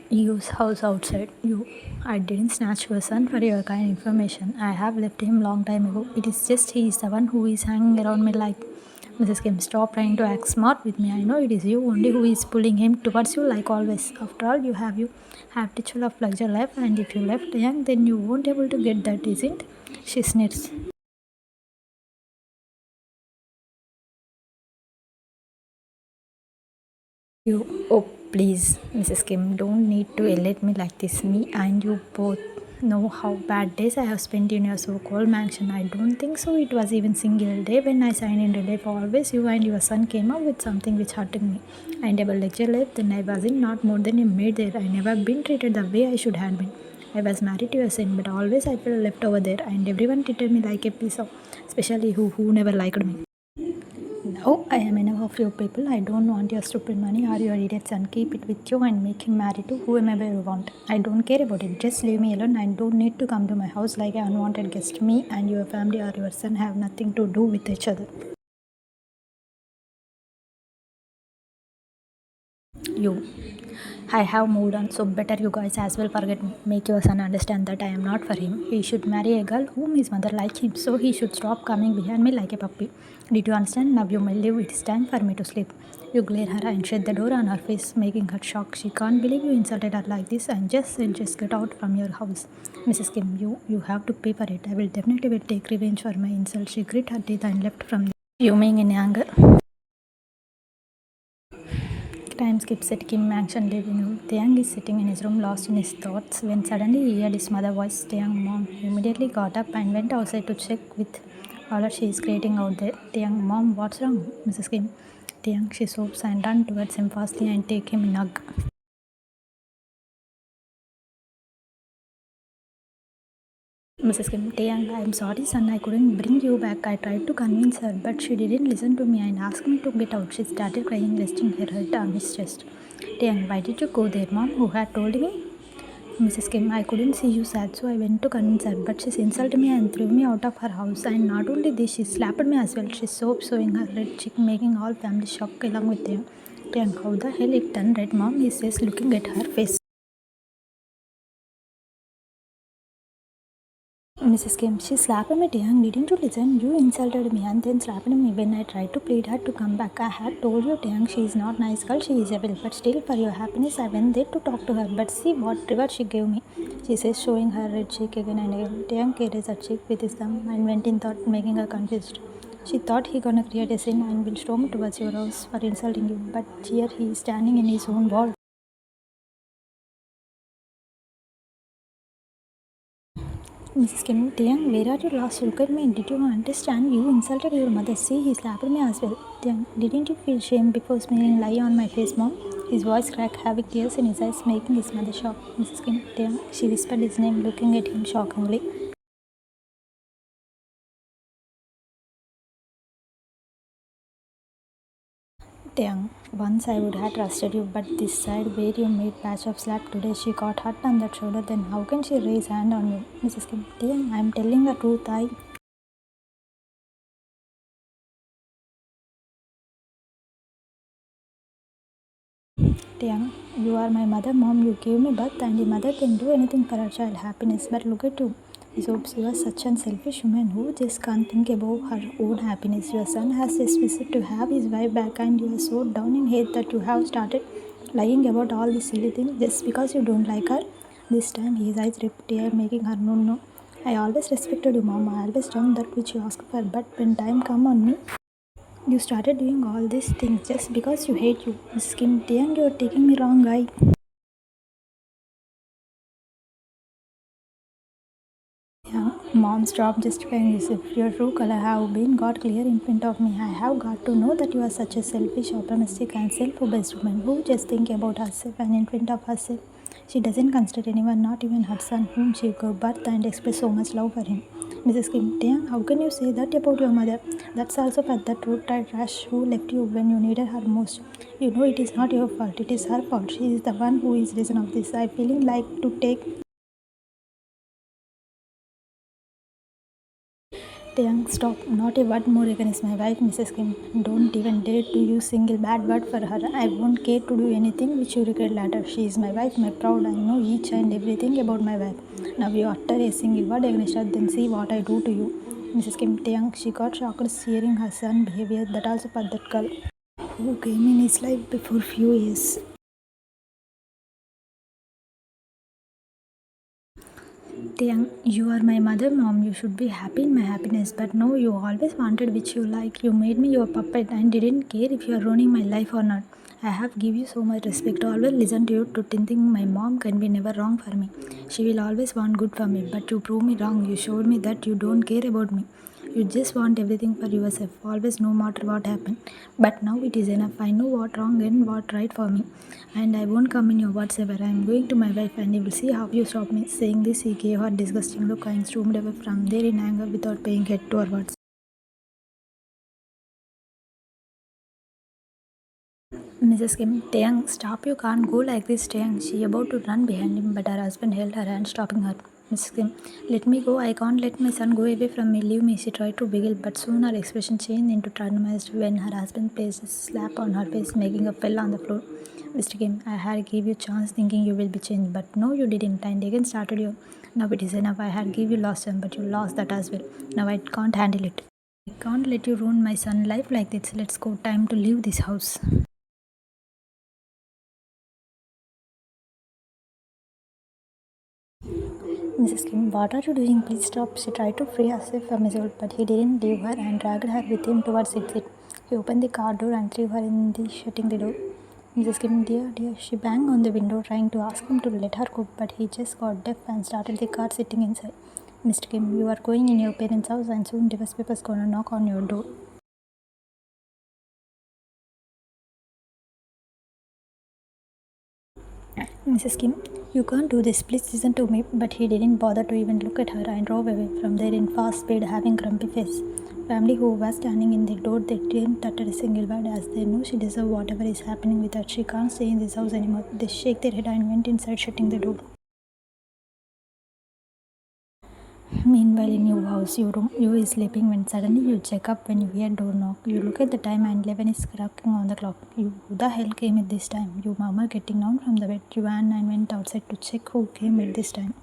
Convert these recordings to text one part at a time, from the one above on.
Use house outside. I didn't snatch your son for your kind information. I have left him long time ago. It is just he is the one who is hanging around me like Mrs. Kim. Stop trying to act smart with me. I know it is you only who is pulling him towards you like always. After all, you have ritual of luxury life, and if you left young, then you won't able to get that, isn't? She sneers. Oh, please, Mrs. Kim, don't need to yell at me like this. Me and you both know how bad days I have spent in your so-called mansion. I don't think so. It was even single day when I signed in relay for always. You and your son came up with something which hurted me. I never lecture life, then I wasn't not more than a maid there. I never been treated the way I should have been. I was married to your son, but always I felt left over there, and everyone treated me like a piece of, especially who never liked me. Oh, I am enough of you people. I don't want your stupid money or your idiot son. Keep it with you and make him marry to whomever you want. I don't care about it. Just leave me alone. I don't need to come to my house like an unwanted guest. Me and your family or your son have nothing to do with each other. You. I have moved on, so better you guys as well forget me. Make your son understand that I am not for him. He should marry a girl whom his mother likes him, so he should stop coming behind me like a puppy. Did you understand? Now you may leave. It's time for me to sleep. You glare her and shut the door on her face, making her shocked. She can't believe you insulted her like this and just said, just get out from your house. Mrs. Kim, you have to pay for it. I will definitely take revenge for my insult. She grit her teeth and left from there, fuming in anger. Time skips at Kim Action living room. Taehyung is sitting in his room lost in his thoughts when suddenly he heard his mother's voice. Taehyung mom. He immediately got up and went outside to check with all that she is creating out there. Taehyung mom, what's wrong? Mrs. Kim. Taehyung, she soaps and run towards him fastly and take him in a hug. Mrs. Kim, Taehyung, I am sorry son, I couldn't bring you back. I tried to convince her, but she didn't listen to me and asked me to get out. She started crying, resting her head on his chest. Taehyung, why did you go there, mom? Who had told me? Mrs. Kim, I couldn't see you sad, so I went to convince her, but she insulted me and threw me out of her house. And not only this, she slapped me as well. She sobbed, showing her red cheek, making all family shocked along with them. Taehyung, how the hell it turned red, mom? He says, looking at her face. Mrs. Kim, she slapped me, Taehyung. Didn't you listen? You insulted me and then slapped me when I tried to plead her to come back. I had told you, Taehyung, she is not nice girl, she is evil. But still, for your happiness, I went there to talk to her. But see what reward she gave me. She says, showing her red cheek again and again. Taehyung carries her cheek with his thumb and went in thought, making her confused. She thought he gonna create a scene and will storm towards your house for insulting you. But here he is standing in his own wall. Mrs. Kim, Taehyung, where are you lost? Look at me. Did you understand? You insulted your mother. See, he slapped me as well. Taehyung, didn't you feel shame before smearing lie on my face, mom? His voice cracked, having tears in his eyes, making his mother shocked. Mrs. Kim, Taehyung, she whispered his name, looking at him shockingly. Taehyung, once I would have trusted you, but this side where you made patch of slap today, she got hurt on that shoulder. Then how can she raise hand on you? Mrs. Kim, Taehyung, I am telling the truth. Taehyung, you are my mother, mom. You gave me birth, and a mother can do anything for her child happiness. But look at you. Soaps, you are such a selfish woman who just can't think about her own happiness. Your son has just wished to have his wife back, and you are so down in hate that you have started lying about all these silly things just because you don't like her. This time, his eyes ripped tear, making her no. I always respected you, mom. I always done that which you asked for. But when time come on me, you started doing all these things just because you hate you. Miss Kim, Taehyung, you're taking me wrong, guy. Yeah, mom's job justifying yourself. Your true color have been got clear in front of me. I have got to know that you are such a selfish, optimistic, and self-obsessed woman who just think about herself and in front of herself. She doesn't consider anyone, not even her son, whom she gave birth and expressed so much love for him. Mrs. Kim, Taehyung, how can you say that about your mother? That's also for that road trash who left you when you needed her most. You know it is not your fault. It is her fault. She is the one who is reason of this. I feeling like to take Taehyung, stop. Not a word more against my wife, Mrs. Kim. Don't even dare to use single bad word for her. I won't care to do anything which you regret later. She is my wife, my proud. I know each and everything about my wife. Now you utter a single word against her, then see what I do to you. Mrs. Kim Taehyung, she got shocked hearing her son's behavior, that also for that girl who came in his life before few years. Taehyung, you are my mother, mom. You should be happy in my happiness. But no, you always wanted which you like. You made me your puppet and didn't care if you are ruining my life or not. I have give you so much respect. Always listen to you to think my mom can be never wrong for me. She will always want good for me. But you proved me wrong. You showed me that you don't care about me. You just want everything for yourself, always, no matter what happened. But now it is enough. I know what wrong and what right for me. And I won't come in your words ever. I am going to my wife and you will see how you stop me. Saying this, he gave her disgusting look and stormed away from there in anger without paying heed to her words. Mrs. Kim, Taehyung, stop, you can't go like this, Taehyung. She about to run behind him, but her husband held her hand, stopping her. Mrs. Kim, let me go, I can't let my son go away from me, leave me. She tried to wiggle, but soon her expression changed into traumatized when her husband placed a slap on her face, making her fell on the floor. Mr. Kim, I had give you chance thinking you will be changed, but no you didn't, and again started you. Now it is enough, I had give you lost son, but you lost that as well. Now I can't handle it. I can't let you ruin my son's life like this. Let's go, time to leave this house. Mrs. Kim, what are you doing? Please stop. She tried to free herself from his hold, but he didn't leave her and dragged her with him towards exit. He opened the car door and threw her in the shutting the door. Mrs. Kim, dear, dear, she banged on the window trying to ask him to let her cook, but he just got deaf and started the car sitting inside. Mr. Kim, you are going in your parents' house and soon divorce papers gonna knock on your door. Mrs. Kim, you can't do this. Please listen to me. But he didn't bother to even look at her and drove away from there in fast speed, having grumpy face. Family who was standing in the door, they didn't utter a single word as they know she deserved whatever is happening with her. She can't stay in this house anymore. They shake their head and went inside, shutting the door. Meanwhile, in your house, your room, you is sleeping when suddenly you check up when you hear door knock. You look at the time and 11 is cracking on the clock. You, who the hell came at this time? Your mama getting down from the bed. You ran and went outside to check who came at this time.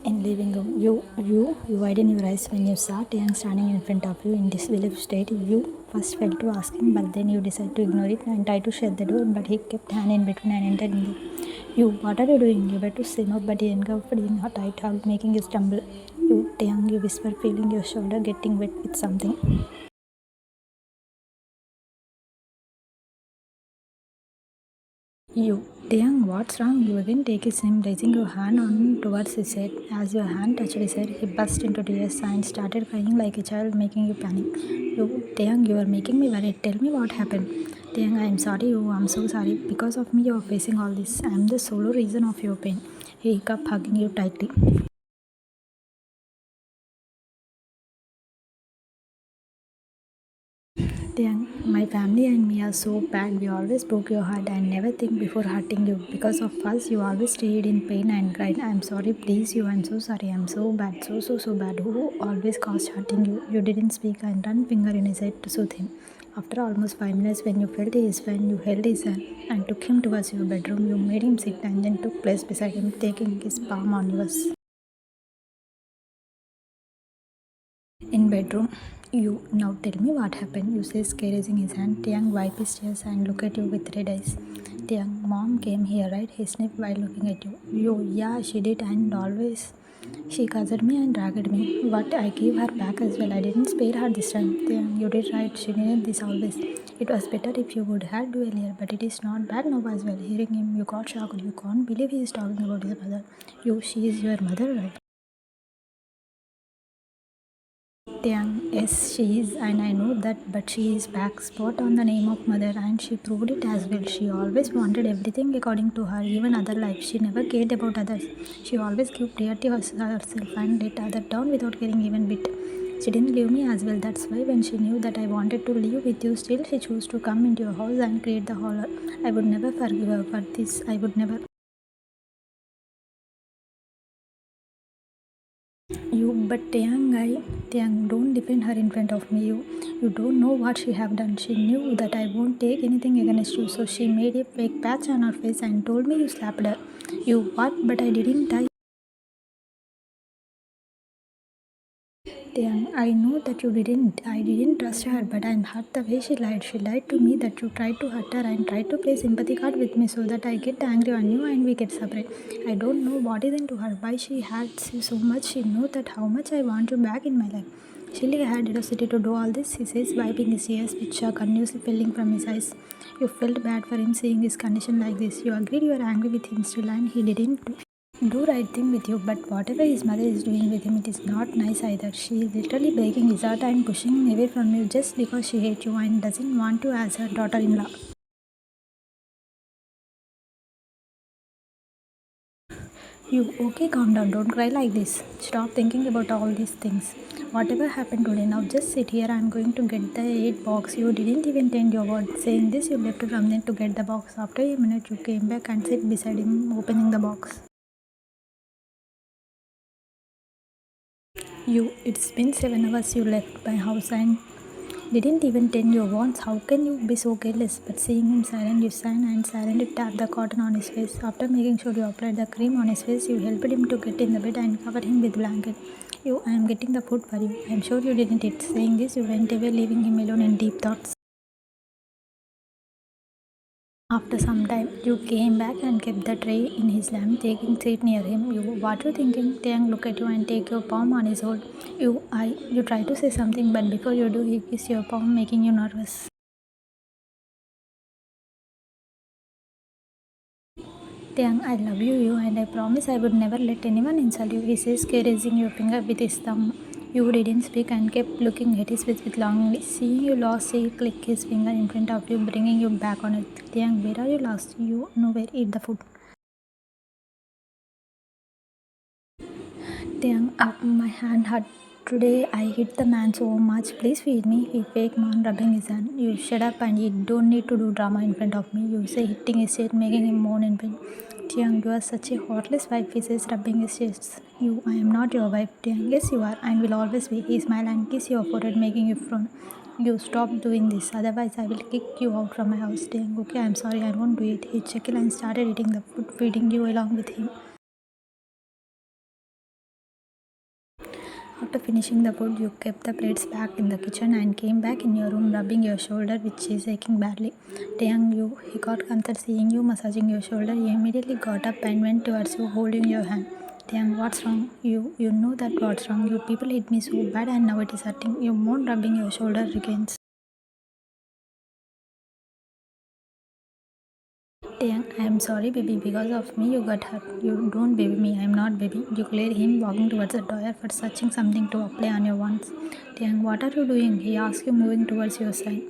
In living room, you widen your eyes when you saw Taehyung standing in front of you in this village state. You first felt to ask him, but then you decided to ignore it and try to shut the door. But he kept hand in between and entered in the. You, what are you doing? You better sim up, but he engulfed in a tight hug, making you stumble. You, Taehyung, you whisper, feeling your shoulder getting wet with something. You, Taehyung, what's wrong? You again take his name, raising your hand on towards his head. As your hand touched his head, he burst into tears and started crying like a child, making you panic. You, Taehyung, you are making me worried. Tell me what happened. Taehyung, I am sorry. You, I'm so sorry. Because of me, you are facing all this. I am the sole reason of your pain. He kept hugging you tightly. Taehyung, my family and me are so bad. We always broke your heart and never think before hurting you. Because of us, you always stayed in pain and cried. I'm sorry, please you. I'm so sorry. I'm so bad, so bad. Who always caused hurting you? You didn't speak and run finger in his head to soothe him. After almost 5 minutes, when you felt his hand, you held his hand and took him towards your bedroom. You made him sit and then took place beside him, taking his palm on yours. In bedroom, you, now tell me what happened. You say, raising his hand. Taehyung wipe his tears and look at you with red eyes. Taehyung, mom came here, right? He sniffed while looking at you. You, yeah, she did, and always she cursed me and dragged me. But I gave her back as well. I didn't spare her this time. Taehyung, you did right. She needed this always. It was better if you would have do earlier, but it is not bad now as well. Hearing him, you got shocked. You can't believe he is talking about his mother. You, she is your mother, right? Taehyung, yes, she is, and I know that, but she is back spot on the name of mother, and she proved it as well. She always wanted everything according to her, even other life. She never cared about others. She always gave priority herself and let others down without caring even bit. She didn't leave me as well. That's why when she knew that I wanted to live with you, still she chose to come into your house and create the horror. I would never forgive her for this. I would never. But Taehyung, don't defend her in front of me. You don't know what she have done. She knew that I won't take anything against you, so she made a fake patch on her face and told me you slapped her. You what? But I didn't. I know that you didn't. I didn't trust her, but I'm hurt the way she lied. She lied to me that you tried to hurt her and tried to play sympathy card with me so that I get angry on you and we get separate. I don't know what is into her, why she hates you so much. She knows that how much I want you back in my life. Shilly had audacity to do all this, he says, wiping his ears, which are continuously filling from his eyes. You felt bad for him seeing his condition like this. You agreed you were angry with him still and he didn't do right thing with you, but whatever his mother is doing with him, it is not nice either. She is literally breaking his heart and pushing him away from you just because she hates you and doesn't want you as her daughter-in-law. You okay, calm down, don't cry like this. Stop thinking about all these things. Whatever happened today, now just sit here. I'm going to get the 8 box. You didn't even tend your word. Saying this, you left from there to get the box. After a minute, you came back and sat beside him, opening the box. It's been 7 hours you left my house and didn't even tend your wants. How can you be so careless? But seeing him silent, you stand and silently tap the cotton on his face. After making sure you applied the cream on his face, you helped him to get in the bed and covered him with blanket. I am getting the food for you. I am sure you didn't eat. Saying this, you went away, leaving him alone in deep thoughts. After some time, you came back and kept the tray in his lap, taking seat near him. What you thinking? Taehyung look at you and take your palm on his hold. You try to say something, but before you do, he kiss your palm, making you nervous. Taehyung, I love you, and I promise I would never let anyone insult you. He says, caressing your finger with his thumb. You didn't speak and kept looking at his face with longingly. Seeing you lost, he clicked his finger in front of you, bringing you back on it. Taehyung, where are you lost? You nowhere. Eat the food. Taehyung, my hand hurt. Today I hit the man so much. Please feed me. He fake man rubbing his hand. You shut up and you don't need to do drama in front of me. You say hitting his chest, making him moan in pain. Taehyung, you are such a heartless wife, he says, rubbing his chest. I am not your wife. Taehyung, yes you are and will always be. He smiled and kissed your forehead, making you frown. You stop doing this, otherwise I will kick you out from my house. Taehyung, okay, I am sorry, I won't do it. He chuckled and started eating the food, feeding you along with him. After finishing the food, you kept the plates back in the kitchen and came back in your room, rubbing your shoulder, which is aching badly. Taehyung, he got comfort seeing you massaging your shoulder. He immediately got up and went towards you, holding your hand. Taehyung, what's wrong? You know that what's wrong. You people hit me so bad and now it is hurting. You won't rubbing your shoulder again. Taehyung, I am sorry, baby. Because of me, you got hurt. You don't baby me. I am not baby. You cleared him, walking towards the door for searching something to apply on your wands. Taehyung, what are you doing? He asked you, moving towards your side.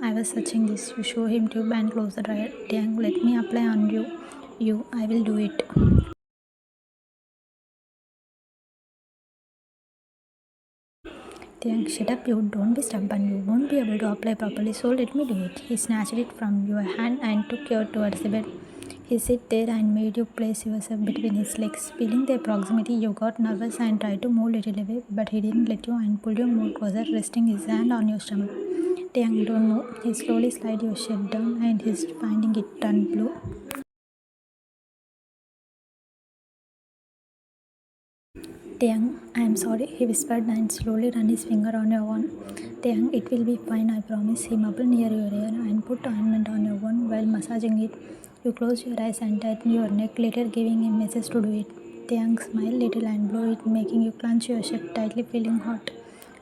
I was searching this. You show him tube and close the dryer. Taehyung, let me apply on you. I will do it. Taehyung, shut up, you don't be stubborn. You won't be able to apply properly, so let me do it. He snatched it from your hand and took you towards the bed. He sit there and made you place yourself between his legs. Feeling their proximity, you got nervous and tried to move little away, but he didn't let you and pulled you more closer, resting his hand on your stomach. Taehyung, don't move. He slowly slid your shirt down and he's finding it turned blue. Taehyung, I am sorry, he whispered and slowly ran his finger on your wound. Taehyung, it will be fine, I promise. He mumbled near your ear and put ointment on your wound while massaging it. You closed your eyes and tightened your neck, later giving him message to do it. Taehyung smiled little and blew it, making you clench your shirt tightly, feeling hot.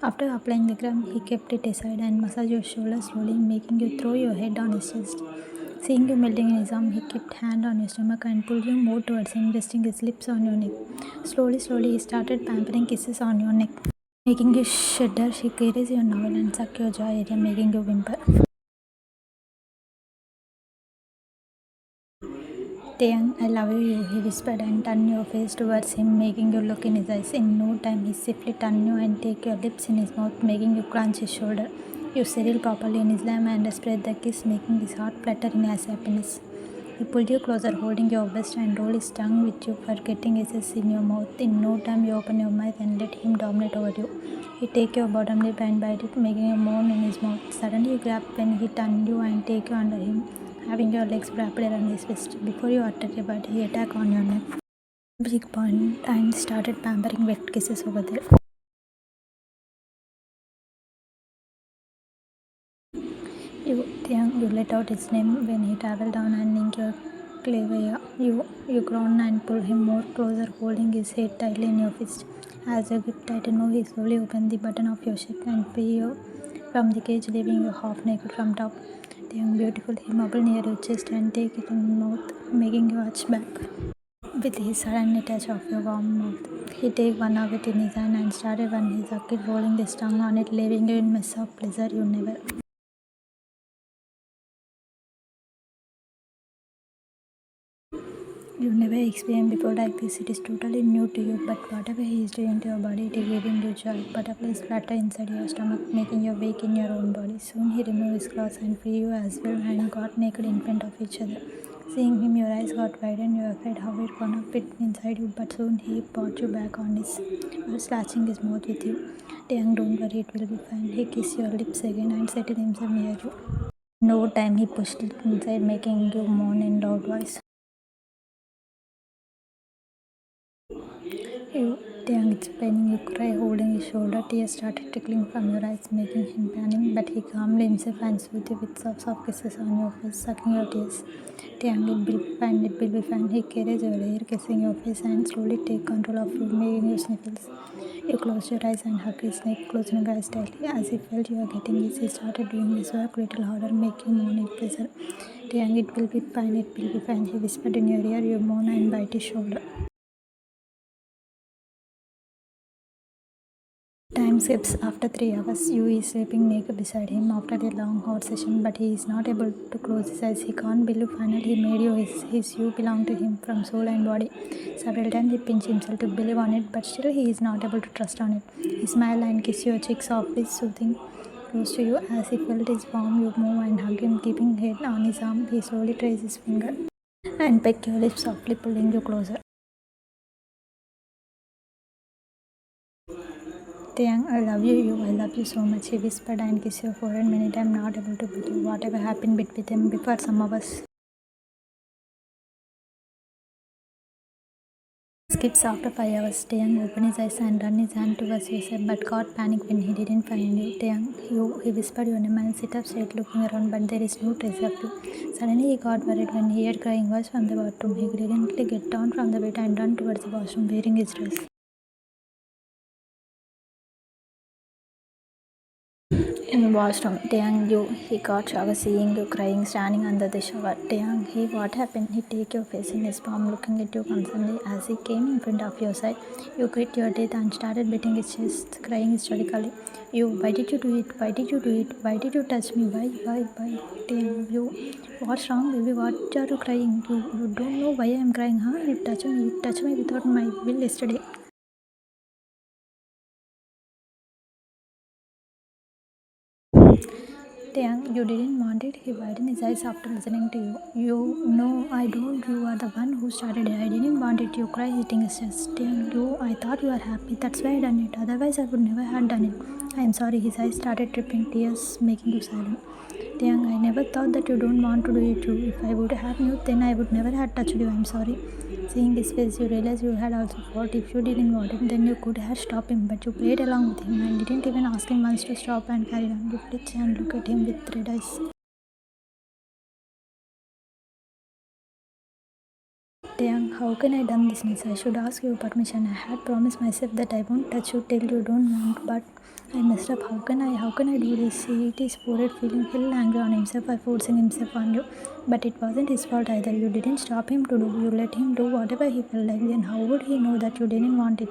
After applying the cream, he kept it aside and massaged your shoulder slowly, making you throw your head on his chest. Seeing you melting in his arm, he kept hand on your stomach and pulled you more towards him, resting his lips on your neck. Slowly, he started pampering kisses on your neck, making you shudder. She carries your navel and suck your jaw area, making you whimper. Taehyung, I love you, he whispered and turned your face towards him, making you look in his eyes. In no time, he swiftly turned you and take your lips in his mouth, making you crunch his shoulder. You settled properly in his lap and spread the kiss, making his heart flutter in his happiness. He pulled you closer, holding your vest, and rolled his tongue with you for getting his in your mouth. In no time, you open your mouth and let him dominate over you. He take your bottom lip and bite it, making a moan in his mouth. Suddenly, you grab when he turned you and take you under him, having your legs wrapped around his fist. Before you utter a word, he attacked on your neck, big point, and started pampering wet kisses over there. You let out his name when he traveled down and linked your clavia. You groaned and pulled him more closer, holding his head tightly in your fist. As your grip tightened more, he slowly opened the button of your shirt and free you from the cage, leaving you half naked from top. Taehyung, beautiful, he mumbled near your chest and take it in mouth, making you arch back. With his sudden touch of your warm mouth, he take one of it in his hand and started when he sucked, rolling his tongue on it, leaving you in mess of pleasure you never experienced before like this. It is totally new to you, but whatever he is doing to your body, it is giving you joy. Butterflies flutter inside your stomach, making you wake in your own body. Soon he removed his clothes and free you as well and got naked in front of each other. Seeing him, your eyes got wide and you were afraid how it gonna fit inside you, but soon he brought you back on his slashing his mouth with you. Taehyung, don't worry, it will be fine. He kissed your lips again and settled himself near you. No time he pushed it inside, making you moan in loud voice. Taehyung, it's paining, you cry, holding his shoulder. Tears started trickling from your eyes, making him panic, but he calmed himself and soothed you with soft kisses on your face, sucking your tears. Taehyung, it will be fine, it will be fine. He carries your hair, kissing your face, and slowly take control of you, making you sniffles. You closed your eyes and hugged his neck, closing your eyes tightly. As he felt you were getting this, he started doing his work little harder, making you moan in pleasure. Taehyung, it will be fine, it will be fine. He whispered in your ear, you moan and bite his shoulder. Time skips. After 3 hours, you is sleeping naked beside him after a long hot session, but he is not able to close his eyes. He can't believe finally he made you his you belong to him from soul and body. Several times he pinched himself to believe on it, but still he is not able to trust on it. He smiled and kissed your cheek softly, soothing close to you. As he felt his warm, you move and hug him, keeping head on his arm. He slowly traced his finger and pecked your lips softly, pulling you closer. Taehyung, I love you, I love you so much. He whispered and kissed your forehead many times, not able to believe whatever happened between them before some hours. Skips after 5 hours. Taehyung opened his eyes and ran his hand towards your side, but got panic when he didn't find you. Taehyung, he whispered your name and sit up straight, looking around, but there is no trace of you. Suddenly he got worried when he heard crying voice from the bathroom. He gladly get down from the bed and ran towards the washroom, wearing his dress. In the washroom, Taehyung, he got shocked seeing you crying, standing under the shower. Taehyung, hey, what happened? He take your face in his palm, looking at you concernedly. As he came in front of your side, you grit your teeth and started beating his chest, crying hysterically. Why did you do it? Why did you do it? Why did you touch me? Why? Taehyung, what's wrong, baby? What are you crying? You don't know why I am crying, huh? You touched me without my will yesterday. Taehyung, you didn't want it. He widened his eyes after listening to you. No, I don't. You are the one who started it. I didn't want it. You cry, hitting his chest. Taehyung, I thought you were happy. That's why I done it. Otherwise, I would never have done it. I am sorry. His eyes started dripping tears, making you silent. Taehyung, I never thought that you don't want to do it too. If I would have knew, then I would never have touched you. I'm sorry. Seeing his face, you realized you had also fault. If you didn't want him, then you could have stopped him, but you played along with him and didn't even ask him once to stop and carry on. You flinch and look at him with red eyes. Taehyung, how can I done this, miss? I should ask your permission. I had promised myself that I won't touch you till you don't want, but I messed up. How can I do this? It is forehead feeling hell angry on himself for forcing himself on you. But it wasn't his fault either. You didn't stop him to do. You let him do whatever he felt like. Then how would he know that you didn't want it?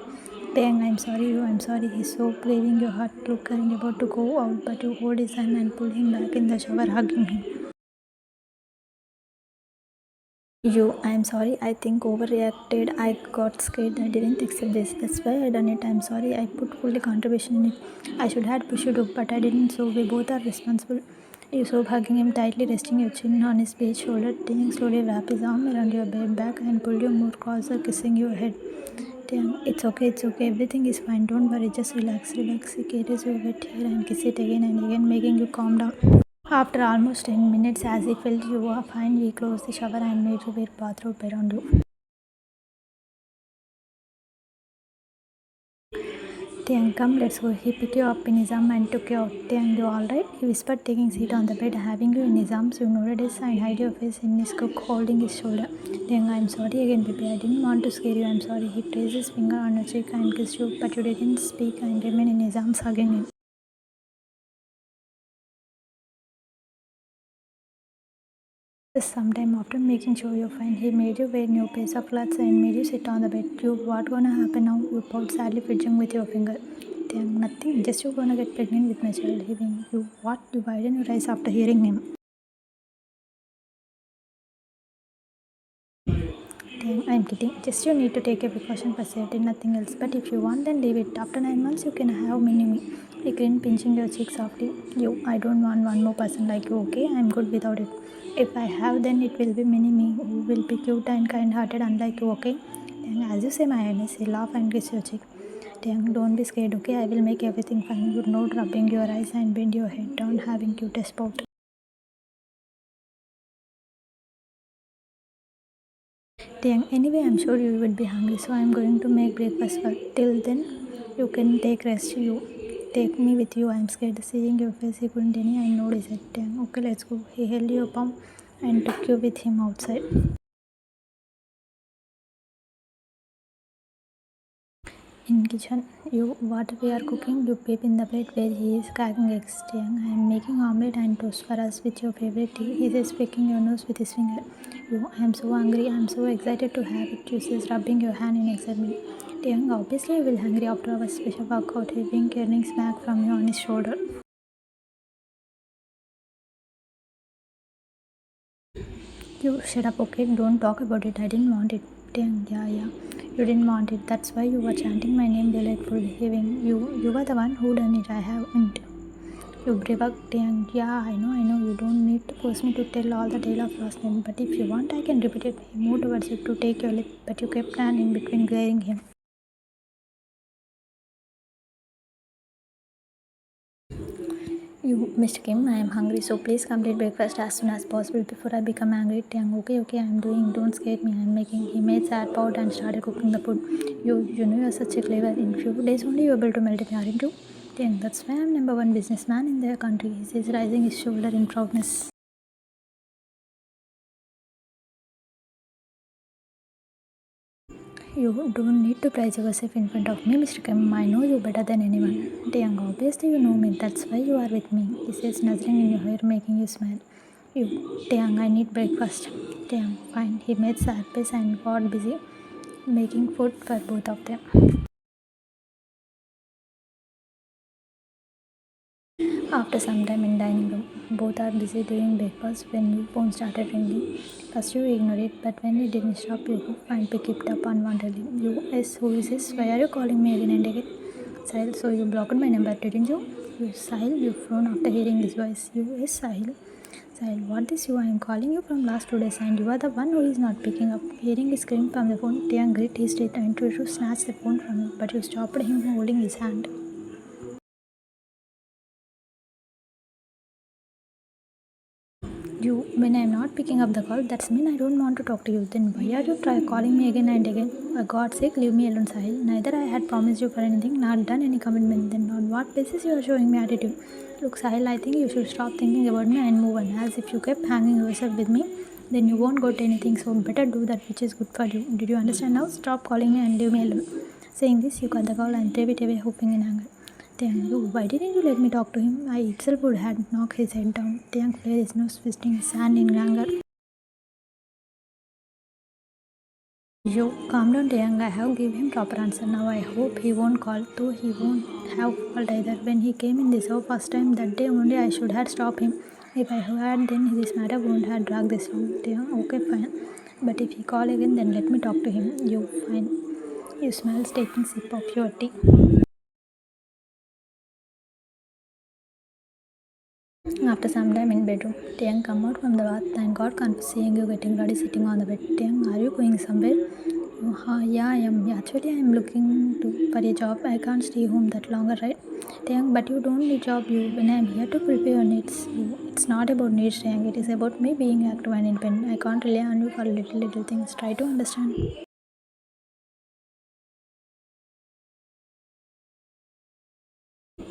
Taehyung, I'm sorry. He's so craving your heart. Look and about to go out, but you hold his hand and pull him back in the shower, hugging him. I'm sorry, I think overreacted. I got scared. I didn't accept this. That's why I done it. I'm sorry. I put fully contribution in it. I should have pushed you, but I didn't. So we both are responsible. You sob, hugging him tightly, resting your chin on his beige shoulder. Taehyung slowly wrapped his arm around your back and pulled you more closer, kissing your head. Taehyung, it's okay, everything is fine, don't worry, just relax. He carries your wet hair and kiss it again and again, making you calm down. After almost 10 minutes, as he felt you were fine, he closed the shower and made you wear bathrobe around you. Taehyung, come, let's go. He picked you up in his arm and took you out. Taehyung, you alright? He whispered, taking seat on the bed, having you in his arms. You nodded his and hid your face in his cook, holding his shoulder. Taehyung, I'm sorry again, baby. I didn't want to scare you. I'm sorry. He placed his finger on your cheek and kissed you, but you didn't speak and remained in his arms, hugging him. Sometime after making sure you're fine, he made you wear new pairs of clothes and made you sit on the bed. You, what gonna happen now? You pouted sadly, fidgeting with your finger. Taehyung, nothing, just you gonna get pregnant with my child. Heaving. You, what? You widened your eyes after hearing him. Taehyung, I'm kidding. Just you need to take a precaution for safety, nothing else. But if you want, then leave it. After 9 months, you can have mini-me. He grinned, pinching your cheek softly. You, I don't want one more person like you, okay? I'm good without it. If I have, then it will be mini-me, who will be cute and kind-hearted unlike you, okay? Taehyung, as you say, my highness, he laughed and kissed your cheek. Taehyung, don't be scared, okay? I will make everything fine. You know, rubbing your eyes and bend your head down, having cutest pout. Taehyung, anyway, I'm sure you would be hungry, so I'm going to make breakfast. But till then, you can take rest. You take me with you. I'm scared. Seeing your face, he couldn't any. I know, he said. Taehyung, okay, let's go. He held your palm and took you with him outside. In kitchen, you, what we are cooking, you peep in the plate where he is cracking eggs. Taehyung, I am making omelette and toast for us with your favorite tea. He says, picking your nose with his finger. You, I am so hungry. I am so excited to have it. You says, rubbing your hand in excitement. Taehyung, obviously you will hungry after our special workout. He winked, earning smack from you on his shoulder. You, shut up, okay? Don't talk about it. I didn't want it. Taehyung, yeah. You didn't want it. That's why you were chanting my name delightfully. Heaving. You were the one who done it. I haven't. You brave up, Taehyung. Yeah, I know. You don't need to force me to tell all the tale of last night. But if you want, I can repeat it. He moved towards you to take your lip, but you kept standing between, glaring him. You, Mr. Kim, I am hungry, so please complete breakfast as soon as possible before I become angry. Taehyung, okay, I am doing. Don't scare me. I am making. He made sad pout and started cooking the food. You know you're such a clever. In few days only you're able to melt me, aren't you? Taehyung, that's why I'm number one businessman in the country. He says, raising his shoulder in proudness. You don't need to praise yourself in front of me, Mr. Kim. I know you better than anyone. Taehyung, obviously you know me. That's why you are with me. He says, nuzzling in your hair, making you smile. You, Taehyung, I need breakfast. Taehyung, fine. He made sad face and got busy making food for both of them. After some time in dining room, both are busy doing breakfast when your phone started ringing. First you ignored it, but when it didn't stop, you and pick it up unwantedly. You, yes, who is this? Why are you calling me again and again? Sahil, so you blocked my number, didn't you? You, Sahil, you frowned after hearing his voice. You, yes, Sahil. Sahil, what is you? I am calling you from last 2 days and you are the one who is not picking up. Hearing his scream from the phone, Taehyung grit his teeth and tried to snatch the phone from him, but you stopped him holding his hand. You, when I am not picking up the call, that's mean I don't want to talk to you. Then why are you calling me again and again? For God's sake, leave me alone, Sahil. Neither I had promised you for anything, not done any commitment. Then on what basis you are showing me attitude? Look, Sahil, I think you should stop thinking about me and move on. As if you kept hanging yourself with me, then you won't get anything. So better do that which is good for you. Did you understand now? Stop calling me and leave me alone. Saying this, you cut the call and threw it away, hoping in anger. Taehyung, you, why didn't you let me talk to him? I itself would have knocked his head down. Taehyung flared his nose, twisting his hand in anger. You, calm down, Taehyung. I have given him proper answer. Now I hope he won't call, though he won't have called either. When he came in this house first time, that day only I should have stopped him. If I had, then this matter won't have dragged this long. Taehyung, okay, fine. But if he call again, then let me talk to him. You, fine. You smells taking sip of your tea. After some time in bedroom, Taehyung come out from the bath and got confused seeing you getting ready sitting on the bed. Taehyung, are you going somewhere? You, yeah, I am. Yeah, actually, I am looking for a job. I can't stay home that longer, right? Taehyung, but you don't need job. You, when I am here to fulfill your needs. It's not about needs, Taehyung. It is about me being active and independent. I can't rely on you for little things. Try to understand.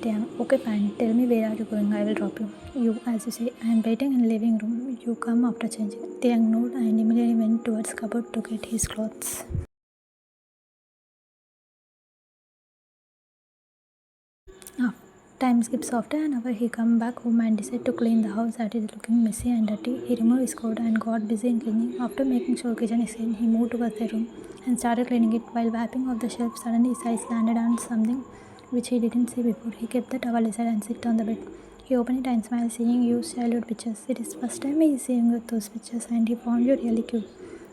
Taehyung, okay, fine. Tell me where are you going? I will drop you. You, as you say, I am waiting in the living room. You come after changing. Taehyung nodded and immediately went towards cupboard to get his clothes. Ah, time skips after an hour. He come back home and decided to clean the house that is looking messy and dirty. He removed his coat and got busy in cleaning. After making sure kitchen is clean, he moved towards the room and started cleaning it. While wiping off the shelf, suddenly his eyes landed on something which he didn't see before. He kept the towel aside and sat on the bed. He opened it and smiled, seeing used childhood pictures. It is first time he is seeing those pictures, and he found you really cute.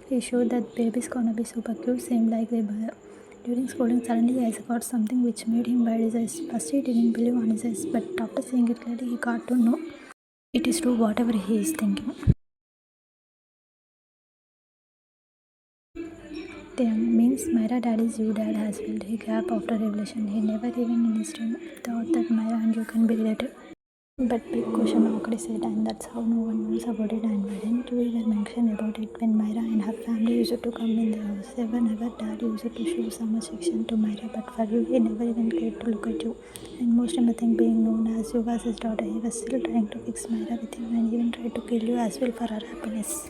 He showed that baby's gonna be super cute, same like they buy. During schooling, suddenly his eyes got something which made him wide his eyes. First he didn't believe on his eyes, but after seeing it clearly, he got to know it is true whatever he is thinking. Taehyung means Myra daddy's you dad has felt. He gap after revelation. He never even in his dream thought that Myra and you can be related. But big question Okri said, and that's how no one knows about it. And why didn't you even mention about it when Myra and her family used to come in the house? Never dad used to show so much affection to Myra, but for you, he never even cared to look at you. And most important being known as you was his daughter, he was still trying to fix Myra with him and even tried to kill you as well for her happiness.